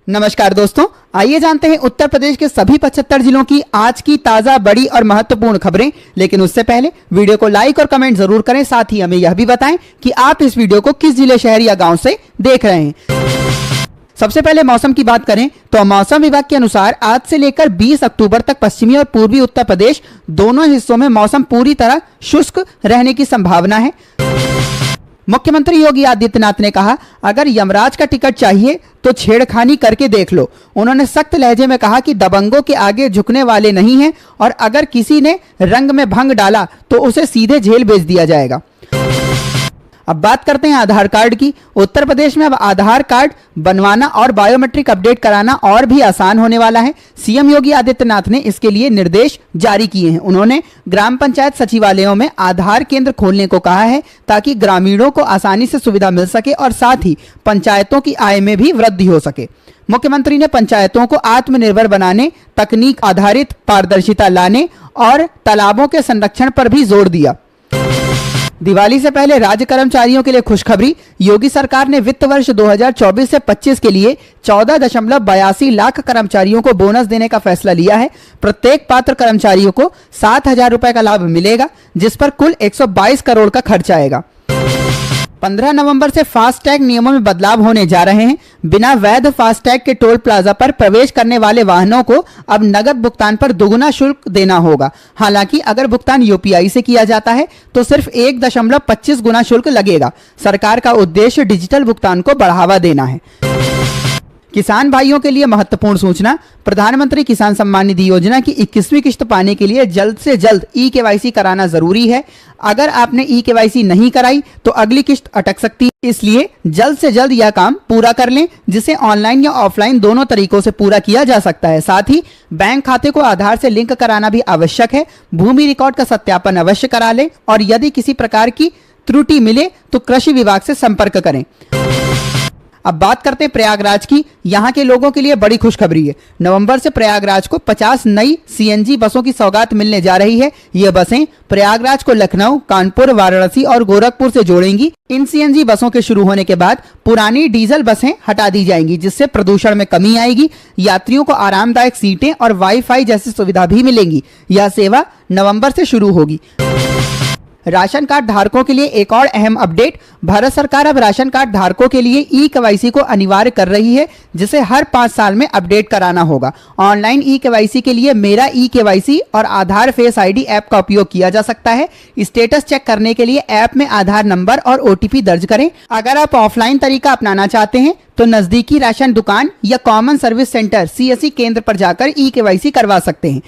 नमस्कार दोस्तों, आइए जानते हैं उत्तर प्रदेश के सभी 75 जिलों की आज की ताजा, बड़ी और महत्वपूर्ण खबरें। लेकिन उससे पहले वीडियो को लाइक और कमेंट जरूर करें। साथ ही हमें यह भी बताएं कि आप इस वीडियो को किस जिले, शहर या गांव से देख रहे हैं। सबसे पहले मौसम की बात करें तो मौसम विभाग के अनुसार आज से लेकर 20 अक्टूबर तक पश्चिमी और पूर्वी उत्तर प्रदेश दोनों हिस्सों में मौसम पूरी तरह शुष्क रहने की संभावना है। मुख्यमंत्री योगी आदित्यनाथ ने कहा, अगर यमराज का टिकट चाहिए तो छेड़खानी करके देख लो। उन्होंने सख्त लहजे में कहा कि दबंगों के आगे झुकने वाले नहीं हैं और अगर किसी ने रंग में भंग डाला तो उसे सीधे जेल भेज दिया जाएगा। अब बात करते हैं आधार कार्ड की। उत्तर प्रदेश में अब आधार कार्ड बनवाना और बायोमेट्रिक अपडेट कराना और भी आसान होने वाला है। सीएम योगी आदित्यनाथ ने इसके लिए निर्देश जारी किए हैं। उन्होंने ग्राम पंचायत सचिवालयों में आधार केंद्र खोलने को कहा है ताकि ग्रामीणों को आसानी से सुविधा मिल सके और साथ ही पंचायतों की आय में भी वृद्धि हो सके। मुख्यमंत्री ने पंचायतों को आत्मनिर्भर बनाने, तकनीक आधारित पारदर्शिता लाने और तालाबों के संरक्षण पर भी जोर दिया। दिवाली से पहले राज्य कर्मचारियों के लिए खुशखबरी। योगी सरकार ने वित्त वर्ष 2024 से 25 के लिए 14.82 लाख कर्मचारियों को बोनस देने का फैसला लिया है। प्रत्येक पात्र कर्मचारियों को 7,000 रुपए का लाभ मिलेगा, जिस पर कुल 122 करोड़ का खर्च आएगा। 15 नवंबर से फास्टैग नियमों में बदलाव होने जा रहे हैं। बिना वैध फास्टैग के टोल प्लाजा पर प्रवेश करने वाले वाहनों को अब नगद भुगतान पर दोगुना शुल्क देना होगा। हालांकि अगर भुगतान यूपीआई से किया जाता है तो सिर्फ 1.25 गुना शुल्क लगेगा। सरकार का उद्देश्य डिजिटल भुगतान को बढ़ावा देना है। किसान भाइयों के लिए महत्वपूर्ण सूचना। प्रधानमंत्री किसान सम्मान निधि योजना की 21वीं किश्त पाने के लिए जल्द से जल्द ई-केवाईसी कराना जरूरी है। अगर आपने ई-केवाईसी नहीं कराई तो अगली किश्त अटक सकती है, इसलिए जल्द से जल्द यह काम पूरा कर लें, जिसे ऑनलाइन या ऑफलाइन दोनों तरीकों से पूरा किया जा सकता है। साथ ही बैंक खाते को आधार से लिंक कराना भी आवश्यक है। भूमि रिकॉर्ड का सत्यापन अवश्य करा लें और यदि किसी प्रकार की त्रुटि मिले तो कृषि विभाग से संपर्क करें। अब बात करते हैं प्रयागराज की। यहाँ के लोगों के लिए बड़ी खुशखबरी है। नवंबर से प्रयागराज को 50 नई सीएनजी बसों की सौगात मिलने जा रही है। ये बसें प्रयागराज को लखनऊ, कानपुर, वाराणसी और गोरखपुर से जोड़ेंगी। इन सीएनजी बसों के शुरू होने के बाद पुरानी डीजल बसें हटा दी जाएंगी, जिससे प्रदूषण में कमी आएगी। यात्रियों को आरामदायक सीटें और वाईफाई जैसी सुविधा भी मिलेंगी। यह सेवा नवंबर से शुरू होगी। राशन कार्ड धारकों के लिए एक और अहम अपडेट। भारत सरकार अब राशन कार्ड धारकों के लिए ई-केवाईसी को अनिवार्य कर रही है, जिसे हर 5 साल में अपडेट कराना होगा। ऑनलाइन ई-केवाईसी के लिए मेरा ई-केवाईसी और आधार फेस आईडी ऐप का उपयोग किया जा सकता है। स्टेटस चेक करने के लिए ऐप में आधार नंबर और ओटीपी दर्ज करें। अगर आप ऑफलाइन तरीका अपनाना चाहते हैं तो नजदीकी राशन दुकान या कॉमन सर्विस सेंटर CSC केंद्र पर जाकर ई-केवाईसी करवा सकते हैं।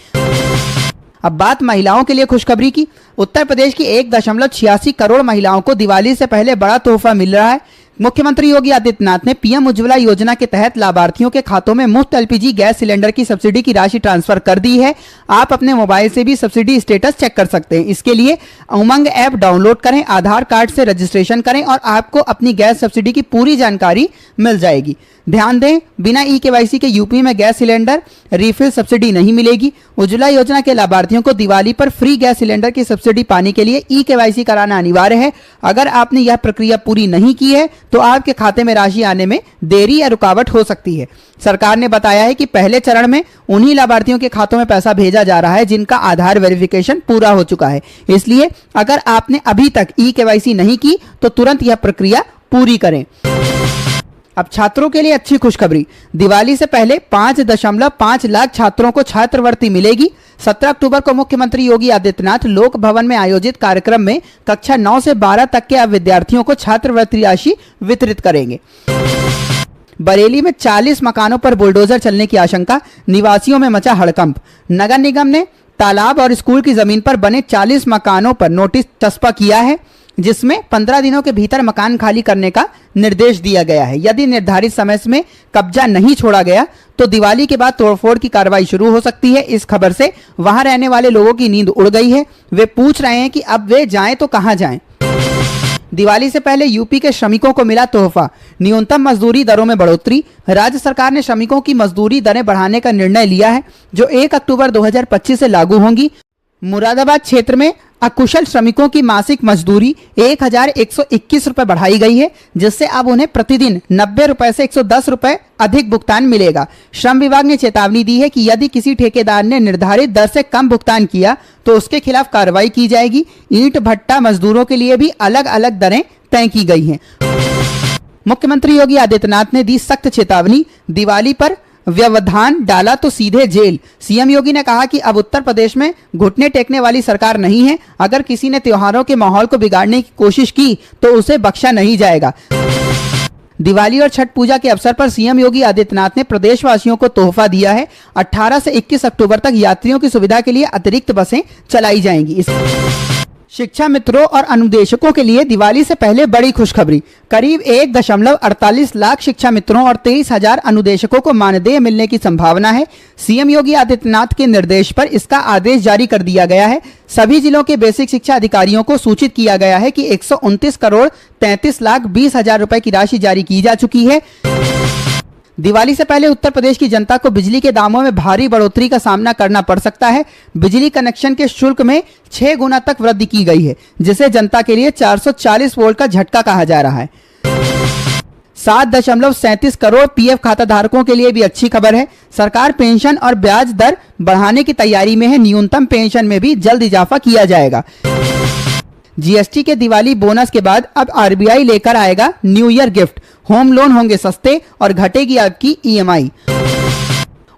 अब बात महिलाओं के लिए खुशखबरी की। उत्तर प्रदेश की 1.86 करोड़ महिलाओं को दिवाली से पहले बड़ा तोहफा मिल रहा है। मुख्यमंत्री योगी आदित्यनाथ ने पीएम उज्ज्वला योजना के तहत लाभार्थियों के खातों में मुफ्त LPG गैस सिलेंडर की सब्सिडी की राशि ट्रांसफर कर दी है। आप अपने मोबाइल से भी सब्सिडी स्टेटस चेक कर सकते हैं। इसके लिए उमंग ऐप डाउनलोड करें, आधार कार्ड से रजिस्ट्रेशन करें और आपको अपनी गैस सब्सिडी की पूरी जानकारी मिल जाएगी। ध्यान दें, बिना ई-केवाईसी के यूपी में गैस सिलेंडर रिफिल सब्सिडी नहीं मिलेगी। उज्ज्वला योजना के लाभार्थियों को दिवाली पर फ्री गैस सिलेंडर की सब्सिडी पाने के लिए ई-केवाईसी कराना अनिवार्य है। अगर आपने यह प्रक्रिया पूरी नहीं की है तो आपके खाते में राशि आने में देरी या रुकावट हो सकती है। सरकार ने बताया है कि पहले चरण में उन्हीं लाभार्थियों के खातों में पैसा भेजा जा रहा है जिनका आधार वेरिफिकेशन पूरा हो चुका है। इसलिए अगर आपने अभी तक ई-केवाईसी नहीं की तो तुरंत यह प्रक्रिया पूरी करें। अब छात्रों के लिए अच्छी खुशखबरी। दिवाली से पहले 5.5 लाख छात्रों को छात्रवृत्ति मिलेगी। 17 अक्टूबर को मुख्यमंत्री योगी आदित्यनाथ लोक भवन में आयोजित कार्यक्रम में कक्षा 9 से 12 तक के विद्यार्थियों को छात्रवृत्ति राशि वितरित करेंगे। बरेली में 40 मकानों पर बुलडोजर चलने की आशंका, निवासियों में मचा हड़कंप। नगर निगम ने तालाब और स्कूल की जमीन पर बने 40 मकानों पर नोटिस चस्पा किया है, जिसमें 15 दिनों के भीतर मकान खाली करने का निर्देश दिया गया है। यदि निर्धारित समय में कब्जा नहीं छोड़ा गया तो दिवाली के बाद तोड़फोड़ की कार्रवाई शुरू हो सकती है। इस खबर से वहां रहने वाले लोगों की नींद उड़ गई है। वे पूछ रहे हैं कि अब वे जाएं तो कहां जाएं। दिवाली से पहले यूपी के श्रमिकों को मिला तोहफा। न्यूनतम मजदूरी दरों में बढ़ोतरी। राज्य सरकार ने श्रमिकों की मजदूरी दरें बढ़ाने का निर्णय लिया है, जो 1 अक्टूबर 2025 से लागू होंगी। मुरादाबाद क्षेत्र में अकुशल श्रमिकों की मासिक मजदूरी 1121 रुपए बढ़ाई गई है, जिससे अब उन्हें प्रतिदिन 90 रुपए से 110 रुपए अधिक भुगतान मिलेगा। श्रम विभाग ने चेतावनी दी है कि यदि किसी ठेकेदार ने निर्धारित दर से कम भुगतान किया तो उसके खिलाफ कार्रवाई की जाएगी। ईंट भट्टा मजदूरों के लिए भी अलग अलग दरें तय की गई हैं। मुख्यमंत्री योगी आदित्यनाथ ने दी सख्त चेतावनी, दिवाली पर व्यवधान डाला तो सीधे जेल। सीएम योगी ने कहा कि अब उत्तर प्रदेश में घुटने टेकने वाली सरकार नहीं है। अगर किसी ने त्योहारों के माहौल को बिगाड़ने की कोशिश की तो उसे बख्शा नहीं जाएगा। दिवाली और छठ पूजा के अवसर पर सीएम योगी आदित्यनाथ ने प्रदेशवासियों को तोहफा दिया है। 18 से 21 अक्टूबर तक यात्रियों की सुविधा के लिए अतिरिक्त बसें चलाई जाएंगी। शिक्षा मित्रों और अनुदेशकों के लिए दिवाली से पहले बड़ी खुशखबरी। करीब 1.48 लाख शिक्षा मित्रों और 23,000 अनुदेशकों को मानदेय मिलने की संभावना है। सीएम योगी आदित्यनाथ के निर्देश पर इसका आदेश जारी कर दिया गया है। सभी जिलों के बेसिक शिक्षा अधिकारियों को सूचित किया गया है कि 129 करोड़ 33 लाख 20 हजार रुपए की राशि जारी की जा चुकी है। दिवाली से पहले उत्तर प्रदेश की जनता को बिजली के दामों में भारी बढ़ोतरी का सामना करना पड़ सकता है। बिजली कनेक्शन के शुल्क में 6 गुना तक वृद्धि की गई है, जिसे जनता के लिए 440 वोल्ट का झटका कहा जा रहा है। 7.37 करोड़ पीएफ खाता धारकों के लिए भी अच्छी खबर है। सरकार पेंशन और ब्याज दर बढ़ाने की तैयारी में है। न्यूनतम पेंशन में भी जल्द इजाफा किया जाएगा। जीएसटी के दिवाली बोनस के बाद अब आरबीआई लेकर आएगा new year gift. Home loan होंगे सस्ते और घटेगी आपकी ईएमआई।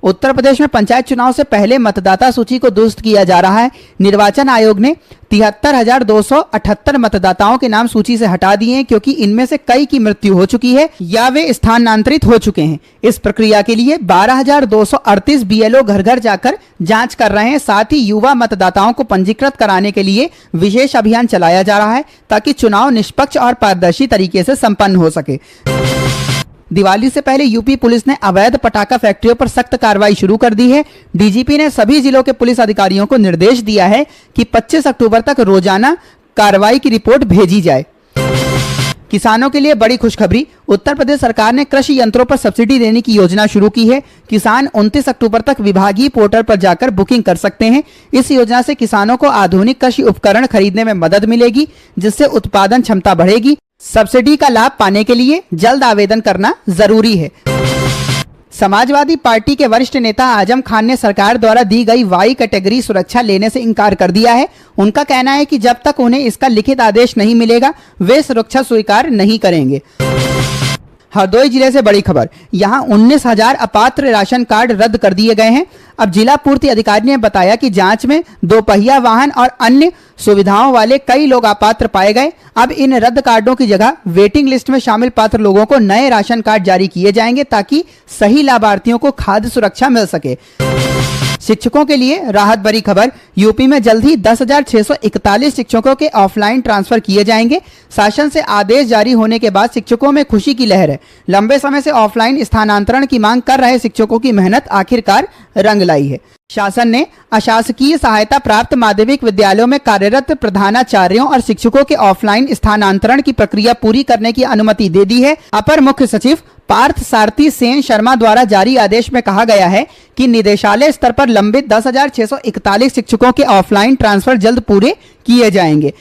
उत्तर प्रदेश में पंचायत चुनाव से पहले मतदाता सूची को दुरुस्त किया जा रहा है। निर्वाचन आयोग ने 73,278 मतदाताओं के नाम सूची से हटा दिए हैं, क्योंकि इनमें से कई की मृत्यु हो चुकी है या वे स्थानांतरित हो चुके हैं। इस प्रक्रिया के लिए 12,238 बीएलओ घर घर जाकर जांच कर रहे हैं। साथ ही युवा मतदाताओं को पंजीकृत कराने के लिए विशेष अभियान चलाया जा रहा है, ताकि चुनाव निष्पक्ष और पारदर्शी तरीके से संपन्न हो सके। दिवाली से पहले यूपी पुलिस ने अवैध पटाखा फैक्ट्रियों पर सख्त कार्रवाई शुरू कर दी है। डीजीपी ने सभी जिलों के पुलिस अधिकारियों को निर्देश दिया है कि 25 अक्टूबर तक रोजाना कार्रवाई की रिपोर्ट भेजी जाए। किसानों के लिए बड़ी खुशखबरी। उत्तर प्रदेश सरकार ने कृषि यंत्रों पर सब्सिडी देने की योजना शुरू की है। किसान 29 अक्टूबर तक विभागीय पोर्टल पर जाकर बुकिंग कर सकते हैं। इस योजना से किसानों को आधुनिक कृषि उपकरण खरीदने में मदद मिलेगी, जिससे उत्पादन क्षमता बढ़ेगी। सब्सिडी का लाभ पाने के लिए जल्द आवेदन करना जरूरी है। समाजवादी पार्टी के वरिष्ठ नेता आजम खान ने सरकार द्वारा दी गई वाई कैटेगरी सुरक्षा लेने से इनकार कर दिया है। उनका कहना है कि जब तक उन्हें इसका लिखित आदेश नहीं मिलेगा, वे सुरक्षा स्वीकार नहीं करेंगे। हरदोई जिले से बड़ी खबर। यहां 19,000 अपात्र राशन कार्ड रद्द कर दिए गए हैं। अब जिला पूर्ति अधिकारी ने बताया कि जांच में 2 पहिया वाहन और अन्य सुविधाओं वाले कई लोग अपात्र पाए गए। अब इन रद्द कार्डों की जगह वेटिंग लिस्ट में शामिल पात्र लोगों को नए राशन कार्ड जारी किए जाएंगे, ताकि सही लाभार्थियों को खाद्य सुरक्षा मिल सके। शिक्षकों के लिए राहत भरी खबर। यूपी में जल्द ही 10,641 शिक्षकों के ऑफलाइन ट्रांसफर किए जाएंगे। शासन से आदेश जारी होने के बाद शिक्षकों में खुशी की लहर है। लंबे समय से ऑफलाइन स्थानांतरण की मांग कर रहे शिक्षकों की मेहनत आखिरकार रंग लाई है। शासन ने अशासकीय सहायता प्राप्त माध्यमिक विद्यालयों में कार्यरत प्रधानाचार्यों और शिक्षकों के ऑफलाइन स्थानांतरण की प्रक्रिया पूरी करने की अनुमति दे दी है। अपर मुख्य सचिव पार्थ सारथी सेन शर्मा द्वारा जारी आदेश में कहा गया है कि निदेशालय स्तर पर लंबित 10,641 शिक्षकों के ऑफलाइन ट्रांसफर जल्द पूरे किए जाएंगे।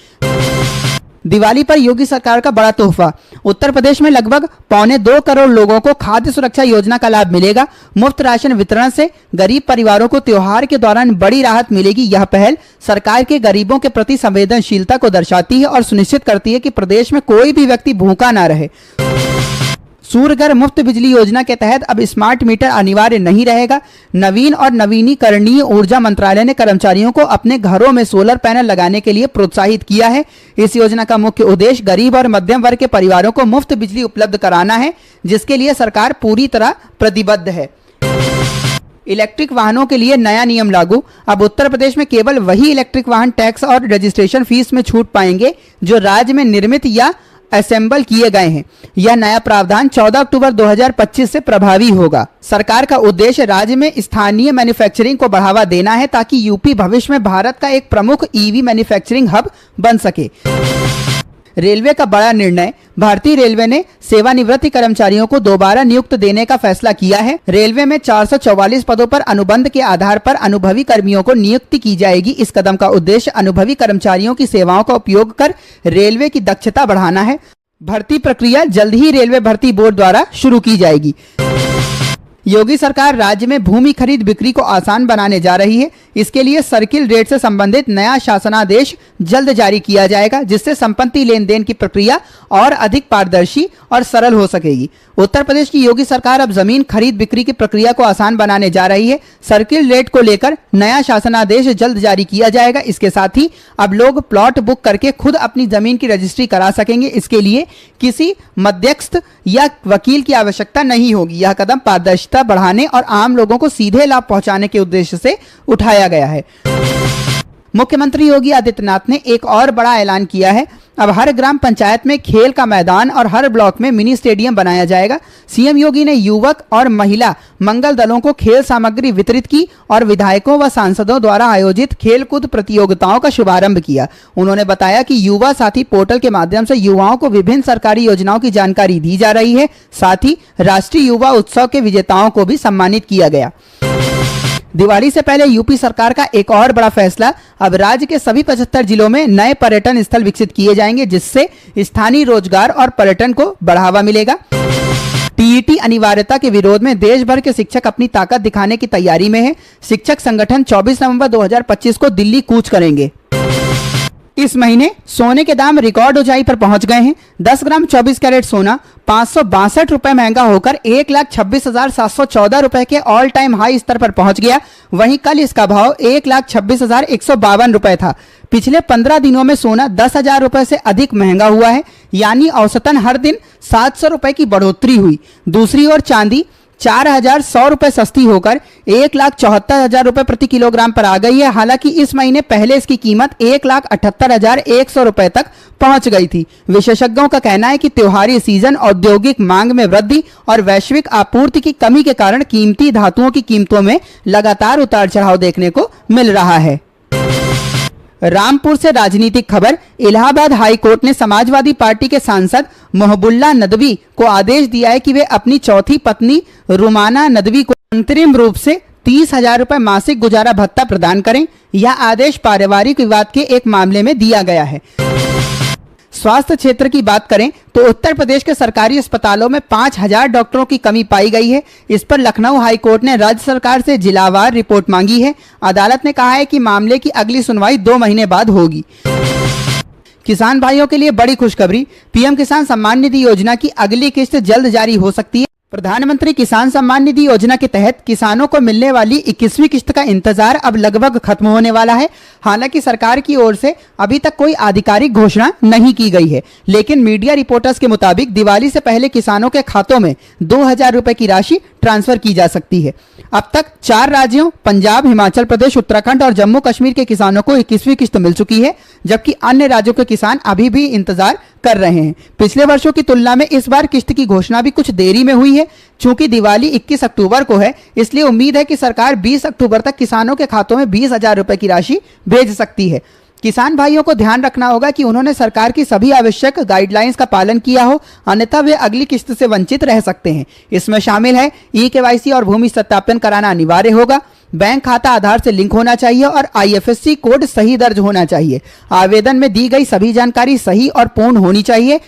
दिवाली पर योगी सरकार का बड़ा तोहफा। उत्तर प्रदेश में लगभग 1.25 करोड़ लोगों को खाद्य सुरक्षा योजना का लाभ मिलेगा। मुफ्त राशन वितरण से गरीब परिवारों को त्योहार के दौरान बड़ी राहत मिलेगी। यह पहल सरकार के गरीबों के प्रति संवेदनशीलता को दर्शाती है और सुनिश्चित करती है कि प्रदेश में कोई भी व्यक्ति भूखा ना रहे। सूर्यघर मुफ्त बिजली योजना के तहत अब स्मार्ट मीटर अनिवार्य नहीं रहेगा। नवीन और नवीनीकरणीय ऊर्जा मंत्रालय ने कर्मचारियों को अपने घरों में सोलर पैनल लगाने के लिए प्रोत्साहित किया है। इस योजना का मुख्य उद्देश्य गरीब और मध्यम वर्ग के परिवारों को मुफ्त बिजली उपलब्ध कराना है, जिसके लिए सरकार पूरी तरह प्रतिबद्ध है। इलेक्ट्रिक वाहनों के लिए नया नियम लागू। अब उत्तर प्रदेश में केवल वही इलेक्ट्रिक वाहन टैक्स और रजिस्ट्रेशन फीस में छूट पाएंगे जो राज्य में निर्मित या असेंबल किए गए हैं। यह नया प्रावधान 14 अक्टूबर 2025 से प्रभावी होगा। सरकार का उद्देश्य राज्य में स्थानीय मैन्युफैक्चरिंग को बढ़ावा देना है, ताकि यूपी भविष्य में भारत का एक प्रमुख ईवी मैन्युफैक्चरिंग हब बन सके। रेलवे का बड़ा निर्णय। भारतीय रेलवे ने सेवानिवृत्त कर्मचारियों को दोबारा नियुक्त देने का फैसला किया है। रेलवे में 444 पदों पर अनुबंध के आधार पर अनुभवी कर्मियों को नियुक्ति की जाएगी। इस कदम का उद्देश्य अनुभवी कर्मचारियों की सेवाओं का उपयोग कर रेलवे की दक्षता बढ़ाना है। भर्ती प्रक्रिया जल्द ही रेलवे भर्ती बोर्ड द्वारा शुरू की जाएगी। योगी सरकार राज्य में भूमि खरीद बिक्री को आसान बनाने जा रही है। इसके लिए सर्किल रेट से संबंधित नया शासनादेश जल्द जारी किया जाएगा, जिससे संपत्ति लेन देन की प्रक्रिया और अधिक पारदर्शी और सरल हो सकेगी। उत्तर प्रदेश की योगी सरकार अब जमीन खरीद बिक्री की प्रक्रिया को आसान बनाने जा रही है। सर्किल रेट को लेकर नया शासनादेश जल्द जारी किया जाएगा। इसके साथ ही अब लोग प्लॉट बुक करके खुद अपनी जमीन की रजिस्ट्री करा सकेंगे। इसके लिए किसी मध्यस्थ या वकील की आवश्यकता नहीं होगी। यह कदम पारदर्शिता बढ़ाने और आम लोगों को सीधे लाभ पहुंचाने के उद्देश्य से उठाया गया है। मुख्यमंत्री योगी आदित्यनाथ ने एक और बड़ा ऐलान किया है। अब हर ग्राम पंचायत में खेल का मैदान और हर ब्लॉक में मिनी स्टेडियम बनाया जाएगा। सीएम योगी ने युवक और महिला मंगल दलों को खेल सामग्री वितरित की और विधायकों व सांसदों द्वारा आयोजित खेलकूद प्रतियोगिताओं का शुभारंभ किया। उन्होंने बताया कि युवा साथी पोर्टल के माध्यम से युवाओं को विभिन्न सरकारी योजनाओं की जानकारी दी जा रही है। साथ ही राष्ट्रीय युवा उत्सव के विजेताओं को भी सम्मानित किया गया। दिवाली से पहले यूपी सरकार का एक और बड़ा फैसला, अब राज्य के सभी 75 जिलों में नए पर्यटन स्थल विकसित किए जाएंगे, जिससे स्थानीय रोजगार और पर्यटन को बढ़ावा मिलेगा। टीईटी अनिवार्यता के विरोध में देश भर के शिक्षक अपनी ताकत दिखाने की तैयारी में है। शिक्षक संगठन 24 नवंबर 2025 को दिल्ली कूच करेंगे। इस महीने सोने के दाम रिकॉर्ड ऊंचाई पर पहुंच गए हैं। 10 ग्राम 24 कैरेट सोना 562 रुपए महंगा होकर 1,26,714 रुपए के ऑल टाइम हाई स्तर पर पहुंच गया। वहीं कल इसका भाव 1,26,152 रुपए था। पिछले 15 दिनों में सोना 10,000 रुपए से अधिक महंगा हुआ है, यानी औसतन हर दिन 700 रुपए की बढ़ोतरी हुई। दूसरी ओर चांदी 4,100 रुपए सस्ती होकर 1,74,000 रुपए प्रति किलोग्राम पर आ गई है। हालांकि इस महीने पहले इसकी कीमत 1,78,100 रुपए तक पहुंच गई थी। विशेषज्ञों का कहना है कि त्योहारी सीजन, औद्योगिक मांग में वृद्धि और वैश्विक आपूर्ति की कमी के कारण कीमती धातुओं की कीमतों में लगातार उतार चढ़ाव देखने को मिल रहा है। रामपुर से राजनीतिक खबर, इलाहाबाद हाई कोर्ट ने समाजवादी पार्टी के सांसद मोहबुल्ला नदवी को आदेश दिया है कि वे अपनी चौथी पत्नी रुमाना नदवी को अंतरिम रूप से 30,000 रुपए मासिक गुजारा भत्ता प्रदान करें। यह आदेश पारिवारिक विवाद के एक मामले में दिया गया है। स्वास्थ्य क्षेत्र की बात करें तो उत्तर प्रदेश के सरकारी अस्पतालों में 5,000 डॉक्टरों की कमी पाई गई है। इस पर लखनऊ हाई कोर्ट ने राज्य सरकार से जिलावार रिपोर्ट मांगी है। अदालत ने कहा है कि मामले की अगली सुनवाई 2 महीने बाद होगी। किसान भाइयों के लिए बड़ी खुशखबरी, पीएम किसान सम्मान निधि योजना की अगली किस्त जल्द जारी हो सकती है। प्रधानमंत्री किसान सम्मान निधि योजना के तहत किसानों को मिलने वाली 21वीं किस्त का इंतजार अब लगभग खत्म होने वाला है। हालांकि सरकार की ओर से अभी तक कोई आधिकारिक घोषणा नहीं की गई है, लेकिन मीडिया रिपोर्टर्स के मुताबिक दिवाली से पहले किसानों के खातों में 2,000 रुपए की राशि ट्रांसफर की जा सकती है। अब तक 4 राज्यों पंजाब, हिमाचल प्रदेश, उत्तराखंड और जम्मू कश्मीर के किसानों को 21वीं किस्त मिल चुकी है, जबकि अन्य राज्यों के किसान अभी भी इंतजार कर रहे हैं। पिछले वर्षों की तुलना में इस बार किस्त की घोषणा भी कुछ देरी में हुई है। चूंकि दिवाली 21 अक्टूबर को है, इसलिए उम्मीद है कि सरकार 20 अक्टूबर तक किसानों के खातों में 20,000 रुपए की राशि भेज सकती है। किसान भाइयों को ध्यान रखना होगा कि उन्होंने सरकार की सभी आवश्यक गाइडलाइंस का पालन किया हो, अन्यथा वे अगली किस्त से वंचित रह सकते हैं। इसमें शामिल है ई-केवाईसी और भूमि सत्यापन कराना अनिवार्य होगा। बैंक खाता आधार से लिंक होना चाहिए और IFSC कोड सही दर्ज होना चाहिए। आवेदन में दी गई सभी जानकारी सही और पूर्ण होनी चाहिए।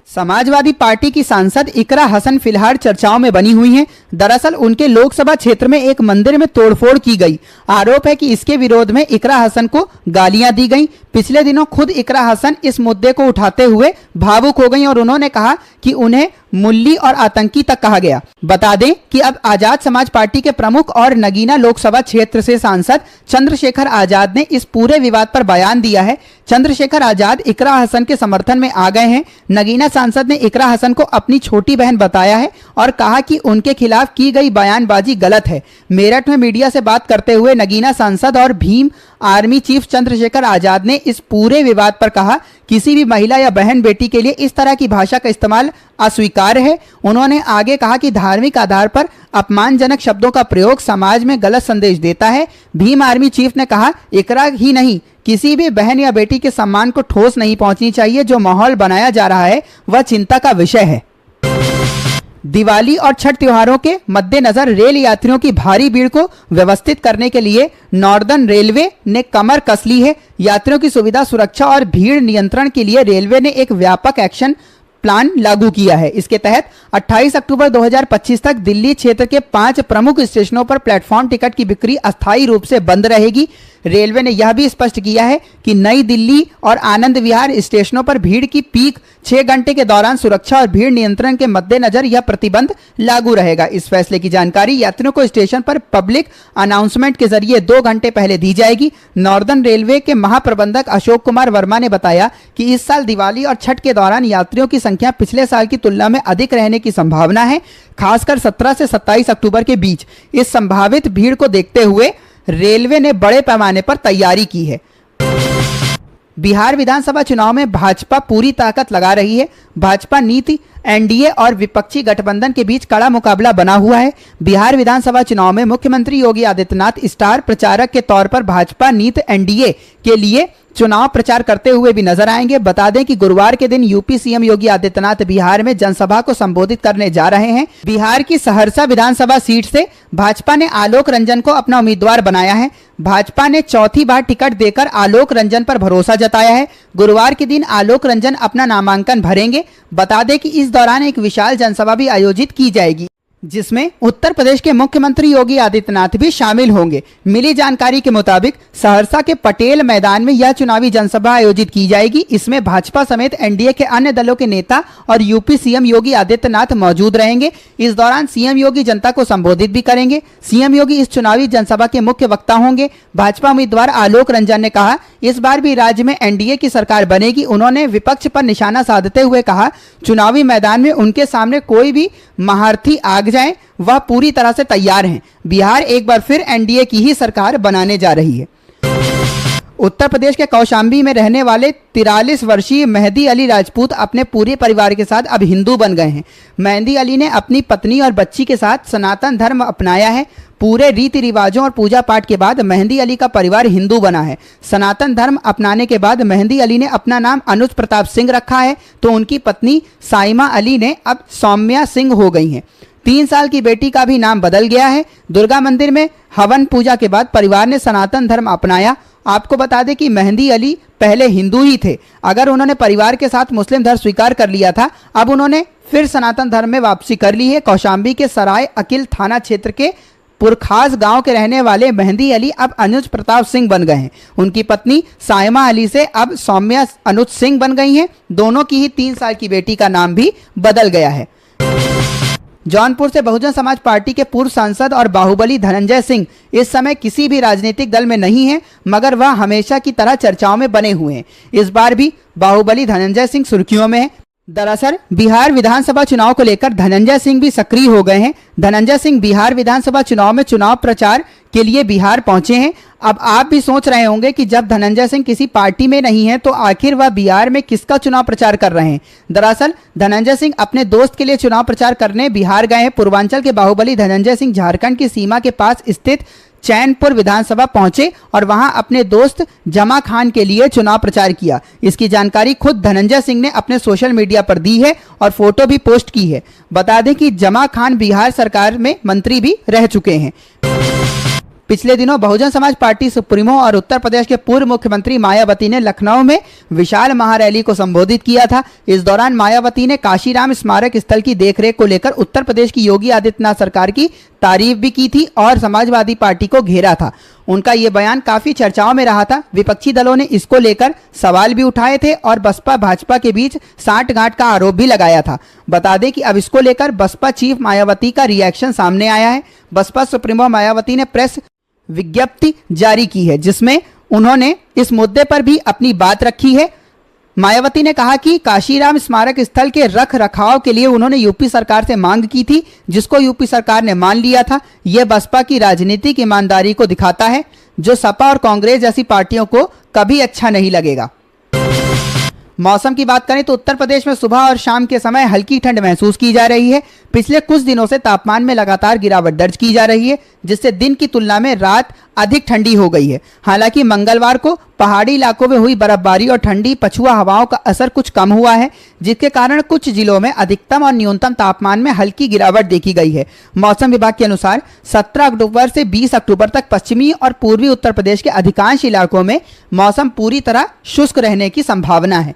समाजवादी पार्टी की सांसद इकरा हसन फिलहाल चर्चाओं में बनी हुई हैं। दरअसल उनके लोकसभा क्षेत्र में एक मंदिर में तोड़फोड़ की गई। आरोप है कि इसके विरोध में इकरा हसन को गालियां दी गईं। पिछले दिनों खुद इकरा हसन इस मुद्दे को उठाते हुए भावुक हो गईं और उन्होंने कहा कि उन्हें मुल्ली और आतंकी तक कहा गया। बता दें कि अब आजाद समाज पार्टी के प्रमुख और नगीना लोकसभा क्षेत्र से सांसद चंद्रशेखर आजाद ने इस पूरे विवाद पर बयान दिया है। चंद्रशेखर आजाद इकरा हसन के समर्थन में आ गए हैं। नगीना सांसद ने इकरा हसन को अपनी छोटी बहन बताया है और कहा कि उनके खिलाफ की गई बयानबाजी गलत है। मेरठ में मीडिया से बात करते हुए नगीना सांसद और भीम आर्मी चीफ चंद्रशेखर आजाद ने इस पूरे विवाद पर कहा, किसी भी महिला या बहन बेटी के लिए इस तरह की भाषा का इस्तेमाल अस्वीकार्य है। उन्होंने आगे कहा कि धार्मिक आधार पर अपमानजनक शब्दों का प्रयोग समाज में गलत संदेश देता है। भीम आर्मी चीफ ने कहा, इकरा ही नहीं किसी भी बहन या बेटी के सम्मान को ठोस नहीं पहुंचनी चाहिए। जो माहौल बनाया जा रहा है वह चिंता का विषय है। दिवाली और छठ त्योहारों के मद्देनजर रेल यात्रियों की भारी भीड़ को व्यवस्थित करने के लिए नॉर्दर्न रेलवे ने कमर कस ली है। यात्रियों की सुविधा, सुरक्षा और भीड़ नियंत्रण के लिए रेलवे ने एक व्यापक एक्शन प्लान लागू किया है। इसके तहत 28 अक्टूबर 2025 तक दिल्ली क्षेत्र के 5 प्रमुख स्टेशनों पर प्लेटफॉर्म टिकट की बिक्री अस्थायी रूप से बंद रहेगी। रेलवे ने यह भी स्पष्ट किया है कि नई दिल्ली और आनंद विहार स्टेशनों पर भीड़ की पीक 6 घंटे के दौरान सुरक्षा और भीड़ नियंत्रण के मद्देनजर यह प्रतिबंध लागू रहेगा। इस फैसले की जानकारी यात्रियों को स्टेशन पर पब्लिक अनाउंसमेंट के जरिए 2 घंटे पहले दी जाएगी। नॉर्दर्न रेलवे के महाप्रबंधक अशोक कुमार वर्मा ने बताया कि इस साल दिवाली और छठ के दौरान यात्रियों की संख्या पिछले साल की तुलना में अधिक रहने की संभावना है, खासकर 17 से 27 अक्टूबर के बीच। इस संभावित भीड़ को देखते हुए रेलवे ने बड़े पैमाने पर तैयारी की है। बिहार विधानसभा चुनाव में भाजपा पूरी ताकत लगा रही है। भाजपा नीति एनडीए और विपक्षी गठबंधन के बीच कड़ा मुकाबला बना हुआ है। बिहार विधानसभा चुनाव में मुख्यमंत्री योगी आदित्यनाथ स्टार प्रचारक के तौर पर भाजपा नीति एनडीए के लिए चुनाव प्रचार करते हुए भी नजर आएंगे। बता दें कि गुरुवार के दिन यूपी सीएम योगी आदित्यनाथ बिहार में जनसभा को संबोधित करने जा रहे हैं। बिहार की सहरसा विधानसभा सीट से भाजपा ने आलोक रंजन को अपना उम्मीदवार बनाया है। भाजपा ने चौथी बार टिकट देकर आलोक रंजन पर भरोसा जताया है। गुरुवार के दिन आलोक रंजन अपना नामांकन भरेंगे। बता दें कि इस दौरान एक विशाल जनसभा भी आयोजित की जाएगी, जिसमें उत्तर प्रदेश के मुख्यमंत्री योगी आदित्यनाथ भी शामिल होंगे। मिली जानकारी के मुताबिक सहरसा के पटेल मैदान में यह चुनावी जनसभा आयोजित की जाएगी। इसमें भाजपा समेत एनडीए के अन्य दलों के नेता और यूपी सीएम योगी आदित्यनाथ मौजूद रहेंगे। इस दौरान सीएम योगी जनता को संबोधित भी करेंगे। सीएम योगी इस चुनावी जनसभा के मुख्य वक्ता होंगे। भाजपा उम्मीदवार आलोक रंजन ने कहा, इस बार भी राज्य में एनडीए की सरकार बनेगी। उन्होंने विपक्ष पर निशाना साधते हुए कहा, चुनावी मैदान में उनके सामने कोई भी महारथी आ जाए, वह पूरी तरह से तैयार हैं। बिहार एक बार फिर एनडीए की ही सरकार बनाने जा रही है। उत्तर प्रदेश के कौशाम्बी में रहने वाले 43 वर्षीय मेहदी अली राजपूत अपने पूरे परिवार के साथ अब हिंदू बन गए हैं। मेहदी अली ने अपनी पत्नी और बच्ची के साथ सनातन धर्म अपनाया है। पूरे रीति रिवाजों और पूजा पाठ के बाद मेहदी अली का परिवार हिंदू बना है। सनातन धर्म अपनाने के बाद मेहदी अली ने अपना नाम अनुज प्रताप सिंह रखा है, तो उनकी पत्नी साइमा अली ने अब सौम्या सिंह हो गई हैं। 3 साल की बेटी का भी नाम बदल गया है। दुर्गा मंदिर में हवन पूजा के बाद परिवार ने सनातन धर्म अपनाया। आपको बता दें कि मेहदी अली पहले हिंदू ही थे। अगर उन्होंने परिवार के साथ मुस्लिम धर्म स्वीकार कर लिया था, अब उन्होंने फिर सनातन धर्म में वापसी कर ली है। कौशाम्बी के सराय अकिल थाना क्षेत्र के पुरखास गांव के रहने वाले मेहदी अली अब अनुज प्रताप सिंह बन गए हैं। उनकी पत्नी साइमा अली से अब सौम्या अनुज सिंह बन गई हैं। दोनों की ही 3 साल की बेटी का नाम भी बदल गया है। जौनपुर से बहुजन समाज पार्टी के पूर्व सांसद और बाहुबली धनंजय सिंह इस समय किसी भी राजनीतिक दल में नहीं है, मगर वह हमेशा की तरह चर्चाओं में बने हुए हैं। इस बार भी बाहुबली धनंजय सिंह सुर्खियों में है। दरअसल बिहार विधानसभा चुनाव को लेकर धनंजय सिंह भी सक्रिय हो गए हैं। धनंजय सिंह बिहार विधानसभा चुनाव में चुनाव प्रचार के लिए बिहार पहुंचे हैं। अब आप भी सोच रहे होंगे कि जब धनंजय सिंह किसी पार्टी में नहीं है तो आखिर वह बिहार में किसका चुनाव प्रचार कर रहे हैं। दरअसल धनंजय सिंह अपने दोस्त के लिए चुनाव प्रचार करने बिहार गए हैं। पूर्वांचल के बाहुबली धनंजय सिंह झारखंड की सीमा के पास स्थित चैनपुर विधानसभा पहुंचे और वहां अपने दोस्त जमा खान के लिए चुनाव प्रचार किया। इसकी जानकारी खुद धनंजय सिंह ने अपने सोशल मीडिया पर दी है और फोटो भी पोस्ट की है। बता दें कि जमा खान बिहार सरकार में मंत्री भी रह चुके हैं। पिछले दिनों बहुजन समाज पार्टी सुप्रीमो और उत्तर प्रदेश के पूर्व मुख्यमंत्री मायावती ने लखनऊ में विशाल महारैली को संबोधित किया था। इस दौरान मायावती ने काशीराम स्मारक स्थल की देखरेख को लेकर उत्तर प्रदेश की योगी आदित्यनाथ सरकार की तारीफ भी की थी और समाजवादी पार्टी को घेरा था। उनका ये बयान काफी चर्चाओं में रहा था। विपक्षी दलों ने इसको लेकर सवाल भी उठाए थे और बसपा भाजपा के बीच साठगांठ का आरोप भी लगाया था। बता दें कि अब इसको लेकर बसपा चीफ मायावती का रिएक्शन सामने आया है। बसपा सुप्रीमो मायावती ने प्रेस विज्ञप्ति जारी की है, जिसमें उन्होंने इस मुद्दे पर भी अपनी बात रखी है। मायावती ने कहा कि काशीराम स्मारक स्थल के रख रखाव के लिए उन्होंने यूपी सरकार से मांग की थी, जिसको यूपी सरकार ने मान लिया था। यह बसपा की राजनीतिक ईमानदारी को दिखाता है, जो सपा और कांग्रेस जैसी पार्टियों को कभी अच्छा नहीं लगेगा। मौसम की बात करें तो उत्तर प्रदेश में सुबह और शाम के समय हल्की ठंड महसूस की जा रही है। पिछले कुछ दिनों से तापमान में लगातार गिरावट दर्ज की जा रही है, जिससे दिन की तुलना में रात अधिक ठंडी हो गई है। हालांकि मंगलवार को पहाड़ी इलाकों में हुई बर्फबारी और ठंडी पछुआ हवाओं का असर कुछ कम हुआ है, जिसके कारण कुछ जिलों में अधिकतम और न्यूनतम तापमान में हल्की गिरावट देखी गई है। मौसम विभाग के अनुसार 17 अक्टूबर से 20 अक्टूबर तक पश्चिमी और पूर्वी उत्तर प्रदेश के अधिकांश इलाकों में मौसम पूरी तरह शुष्क रहने की संभावना है।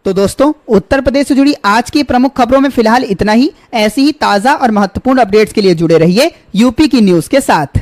तो दोस्तों, उत्तर प्रदेश से जुड़ी आज की प्रमुख खबरों में फिलहाल इतना ही। ऐसी ही ताजा और महत्वपूर्ण अपडेट्स के लिए जुड़े रहिए यूपी की न्यूज के साथ।